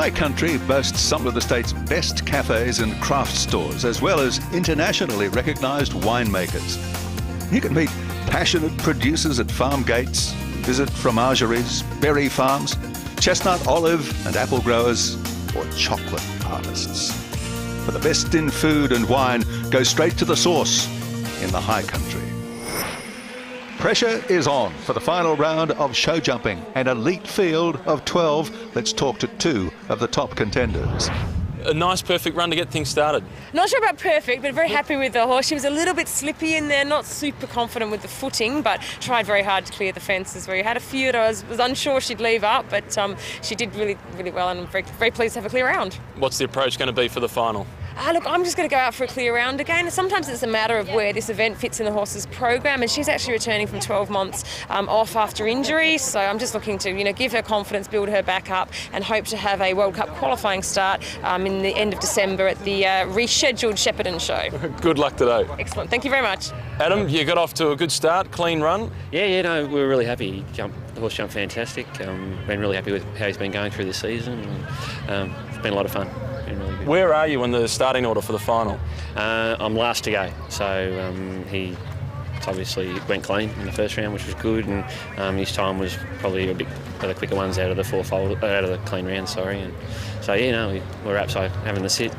high country boasts some of the state's best cafes and craft stores, as well as internationally recognised winemakers. You can meet passionate producers at farm gates, visit fromageries, berry farms, chestnut, olive and apple growers, or chocolate artists. For the best in food and wine, go straight to the source in the high country. Pressure is on for the final round of show jumping, an elite field of 12. Let's talk to two of the top contenders. A nice, perfect run to get things started. Not sure about perfect, but very happy with the horse. She was a little bit slippy in there, not super confident with the footing, but tried very hard to clear the fences. Where you had a few that I was unsure she'd leave up, but she did really, really well, and I'm very pleased to have a clear round. What's the approach going to be for the final? Look, I'm just going to go out for a clear round again. Sometimes it's a matter of where this event fits in the horse's program, and she's actually returning from 12 months off after injury. So I'm just looking to, give her confidence, build her back up, and hope to have a World Cup qualifying start in the end of December at the rescheduled Shepparton show. Good luck today. Excellent. Thank you very much. Adam, you got off to a good start, clean run. Yeah, no, we were really happy. The horse jumped fantastic. Been really happy with how he's been going through this season. It's been a lot of fun. Really good. Where are you in the starting order for the final? I'm last to go, so he obviously went clean in the first round, which was good, and his time was probably a bit of the quicker ones out of the out of the clean round. And so we're outside having the sit,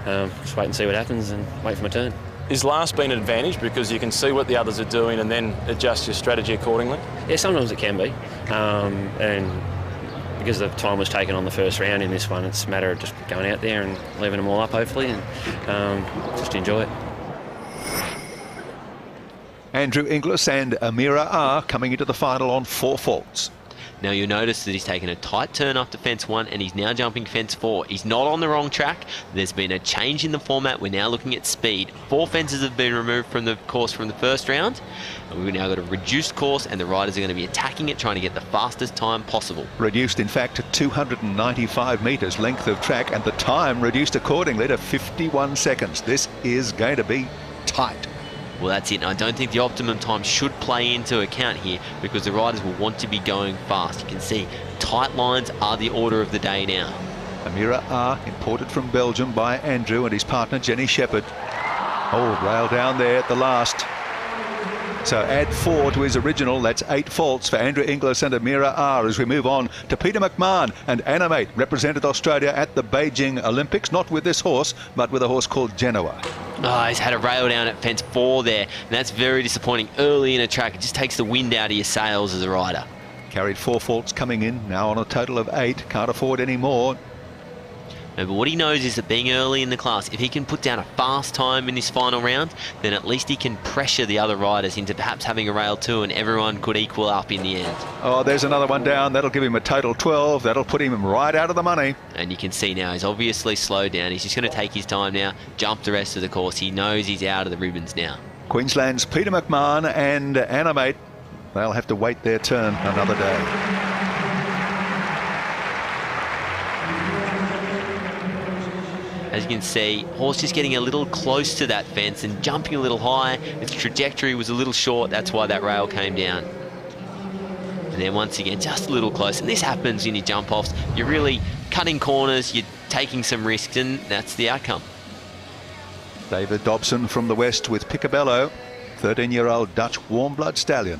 just wait and see what happens, and wait for my turn. Is last been an advantage because you can see what the others are doing and then adjust your strategy accordingly? Yeah, sometimes it can be, and because the time was taken on the first round in this one, it's a matter of just going out there and leaving them all up, hopefully, and just enjoy it. Andrew Inglis and Amira are coming into the final on 4 faults. Now you'll notice that he's taken a tight turn after fence 1 and he's now jumping fence 4. He's not on the wrong track. There's been a change in the format. We're now looking at speed. 4 fences have been removed from the course from the first round. And we've now got a reduced course, and the riders are going to be attacking it, trying to get the fastest time possible. Reduced, in fact, to 295 metres length of track, and the time reduced accordingly to 51 seconds. This is going to be tight. Well, that's it. And I don't think the optimum time should play into account here, because the riders will want to be going fast. You can see tight lines are the order of the day now. Amira R, imported from Belgium by Andrew and his partner Jenny Shepherd. Oh, rail down there at the last. So add 4 to his original. That's 8 faults for Andrew Inglis and Amira R as we move on to Peter McMahon and Animate, represented Australia at the Beijing Olympics, not with this horse, but with a horse called Genoa. Oh, he's had a rail down at fence 4 there, and that's very disappointing early in a track. It just takes the wind out of your sails as a rider. Carried 4 faults coming in, now on a total of 8. Can't afford any more. No, but what he knows is that being early in the class, if he can put down a fast time in this final round, then at least he can pressure the other riders into perhaps having a rail too, and everyone could equal up in the end. Oh, there's another one down. That'll give him a total 12. That'll put him right out of the money. And you can see now he's obviously slowed down. He's just going to take his time now, jump the rest of the course. He knows he's out of the ribbons now. Queensland's Peter McMahon and Animate, they'll have to wait their turn another day. As you can see, horse just getting a little close to that fence and jumping a little high. Its trajectory was a little short. That's why that rail came down. And then once again, just a little close. And this happens in your jump-offs. You're really cutting corners, you're taking some risks, and that's the outcome. David Dobson from the West with Picabello, 13-year-old Dutch warm-blood stallion.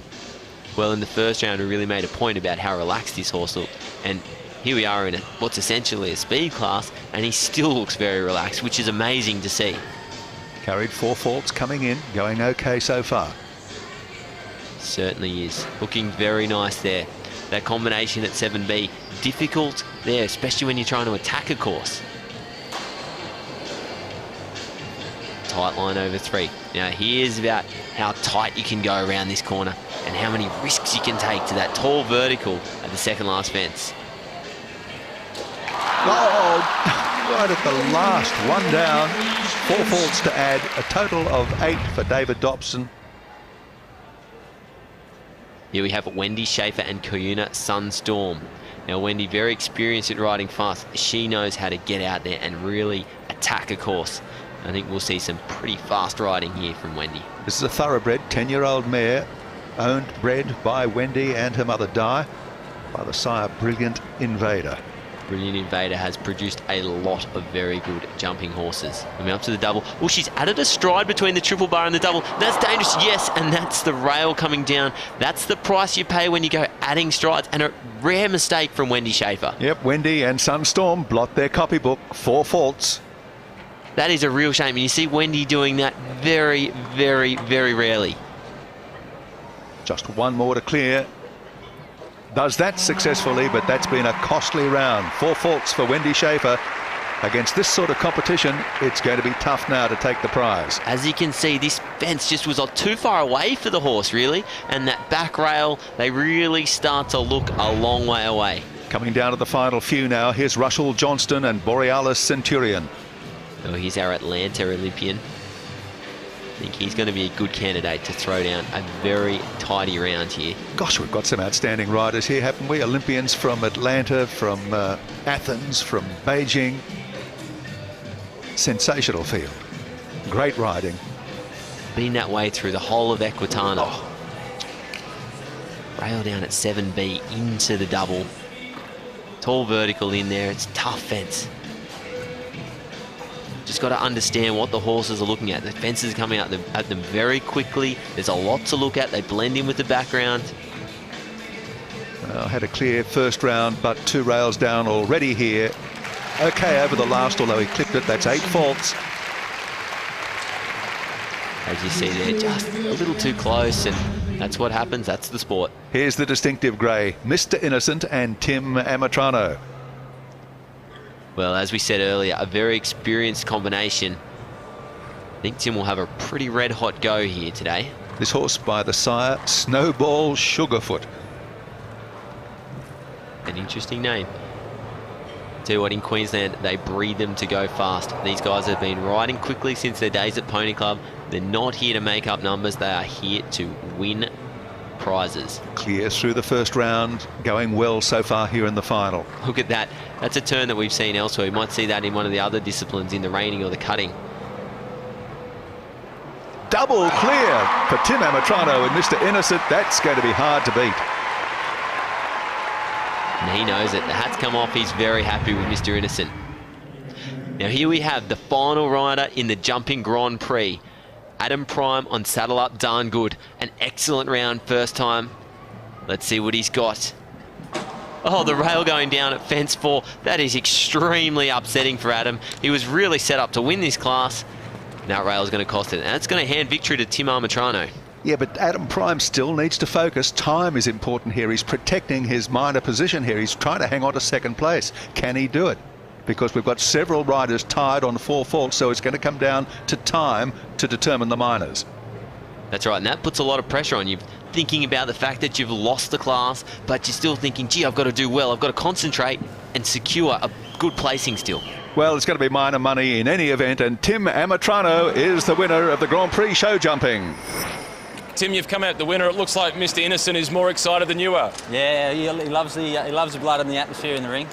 Well, in the first round, we really made a point about how relaxed this horse looked. And here we are in what's essentially a speed class, and he still looks very relaxed, which is amazing to see. Carried 4 faults coming in, going okay so far. Certainly is. Looking very nice there. That combination at 7B, difficult there, especially when you're trying to attack a course. Tight line over 3. Now here's about how tight you can go around this corner and how many risks you can take to that tall vertical at the second last fence. Oh, right at the last, one down. 4 faults to add, a total of 8 for David Dobson. Here we have Wendy Schaefer and Koyuna Sunstorm. Now Wendy, very experienced at riding fast. She knows how to get out there and really attack a course. I think we'll see some pretty fast riding here from Wendy. This is a thoroughbred 10-year-old mare, bred by Wendy and her mother Di, by the sire Brilliant Invader. Brilliant Invader has produced a lot of very good jumping horses. Coming up to the double. Oh, she's added a stride between the triple bar and the double. That's dangerous, yes, and that's the rail coming down. That's the price you pay when you go adding strides, and a rare mistake from Wendy Schaefer. Yep, Wendy and Sunstorm blot their copybook. 4 faults. That is a real shame, and you see Wendy doing that very, very, very rarely. Just one more to clear. Does that successfully, but that's been a costly round. 4 faults for Wendy Schaefer. Against this sort of competition, it's going to be tough now to take the prize. As you can see, this fence just was too far away for the horse, really. And that back rail, they really start to look a long way away. Coming down to the final few now, here's Russell Johnston and Borealis Centurion. Oh, he's our Atlanta Olympian. I think he's going to be a good candidate to throw down a very tidy round here. Gosh, we've got some outstanding riders here, haven't we? Olympians from Atlanta, from Athens, from Beijing. Sensational field. Great riding. Been that way through the whole of Equitana. Oh. Rail down at 7B into the double. Tall vertical in there. It's tough fence. Just got to understand what the horses are looking at. The fences are coming at them very quickly. There's a lot to look at. They blend in with the background. Well, had a clear first round, but 2 rails down already here. Okay, over the last, although he clipped it, that's 8 faults. As you see there, just a little too close, and that's what happens. That's the sport. Here's the distinctive grey, Mr. Innocent and Tim Amatrano. Well, as we said earlier, a very experienced combination. I think Tim will have a pretty red-hot go here today. This horse by the sire, Snowball Sugarfoot. An interesting name. Tell you what, in Queensland, they breed them to go fast. These guys have been riding quickly since their days at Pony Club. They're not here to make up numbers. They are here to win prizes. Clear through the first round, going well so far here in the final. Look at that. That's a turn that we've seen elsewhere. We might see that in one of the other disciplines, in the reining or the cutting. Double clear for Tim Amatrano and Mr. Innocent. That's going to be hard to beat. And he knows it. The hat's come off. He's very happy with Mr. Innocent. Now here we have the final rider in the Jumping Grand Prix. Adam Prime on Saddle Up Darn Good. An excellent round first time. Let's see what he's got. Oh, the rail going down at fence 4. That is extremely upsetting for Adam. He was really set up to win this class. That rail is going to cost it. And it's going to hand victory to Tim Amatrano. Yeah, but Adam Prime still needs to focus. Time is important here. He's protecting his minor position here. He's trying to hang on to second place. Can he do it? Because we've got several riders tied on 4 faults, so it's going to come down to time to determine the minors. That's right, and that puts a lot of pressure on you. Thinking about the fact that you've lost the class, but you're still thinking, gee, I've got to do well. I've got to concentrate and secure a good placing still. Well, it's going to be minor money in any event, and Tim Amatrano is the winner of the Grand Prix show jumping. Tim, you've come out the winner. It looks like Mr. Innocent is more excited than you are. Yeah, he loves the blood and the atmosphere in the ring.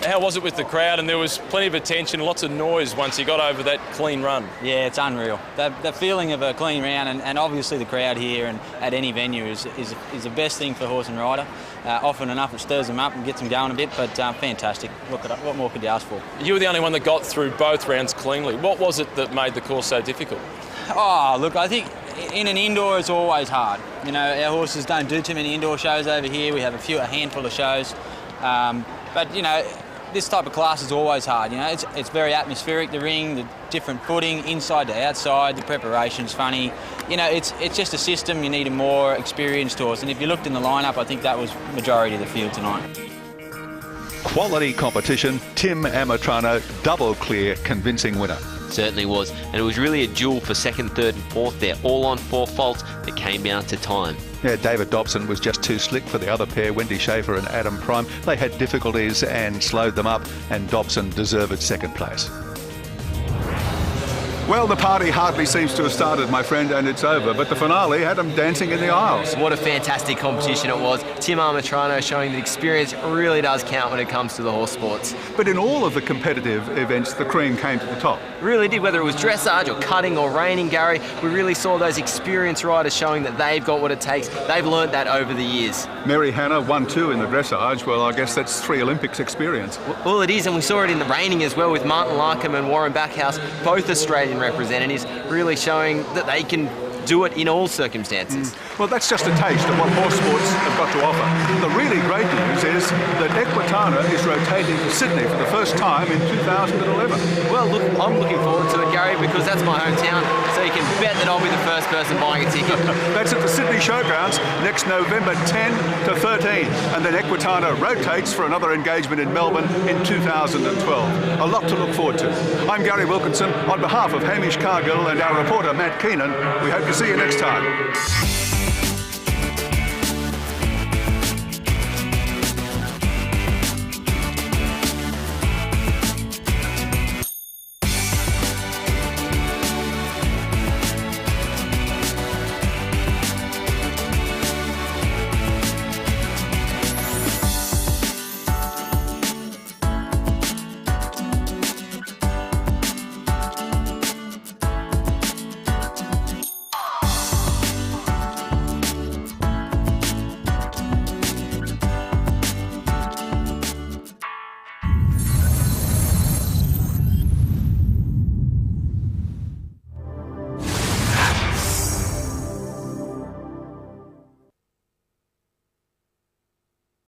How was it with the crowd? And there was plenty of attention, lots of noise once he got over that clean run. Yeah, it's unreal. The feeling of a clean round, and obviously the crowd here and at any venue is the best thing for horse and rider. Often enough it stirs them up and gets them going a bit, but fantastic. Look at it. What more could you ask for? You were the only one that got through both rounds cleanly. What was it that made the course so difficult? Oh, look, I think in an indoor it's always hard. You know, our horses don't do too many indoor shows over here. We have a handful of shows. But, you know, this type of class is always hard. You know, it's very atmospheric, the ring, the different footing, inside to outside, the preparation's funny. You know, it's just a system. You need a more experienced horse. And if you looked in the lineup, I think that was majority of the field tonight. Quality competition. Tim Amatrano, double clear, convincing winner. Certainly was, and it was really a duel for second, third and fourth there, all on 4 faults. It came down to time. Yeah, David Dobson was just too slick for the other pair, Wendy Schaefer and Adam Prime. They had difficulties and slowed them up, and Dobson deserved second place. Well, the party hardly seems to have started, my friend, and it's over, but the finale had them dancing in the aisles. What a fantastic competition it was. Tim Armatrano showing that experience really does count when it comes to the horse sports. But in all of the competitive events, the cream came to the top. Really did, whether it was dressage or cutting or reining, Gary, we really saw those experienced riders showing that they've got what it takes. They've learnt that over the years. Mary Hannah won 2 in the dressage. Well, I guess that's 3 Olympics experience. Well, it is, and we saw it in the reining as well with Martin Larkham and Warren Backhouse, both Australian representatives, really showing that they can do it in all circumstances. Well, that's just a taste of what horse sports have got to offer. The really great news is that EQUITANA is rotating to Sydney for the first time in 2011. Well, look, I'm looking forward to it, Gary, because that's my hometown, so you can bet that I'll be the first person buying a ticket. That's at the Sydney Showgrounds next November 10 to 13, and then EQUITANA rotates for another engagement in Melbourne in 2012. A lot to look forward to. I'm Gary Wilkinson. On behalf of Hamish Cargill and our reporter Matt Keenan, we hope to see you next time.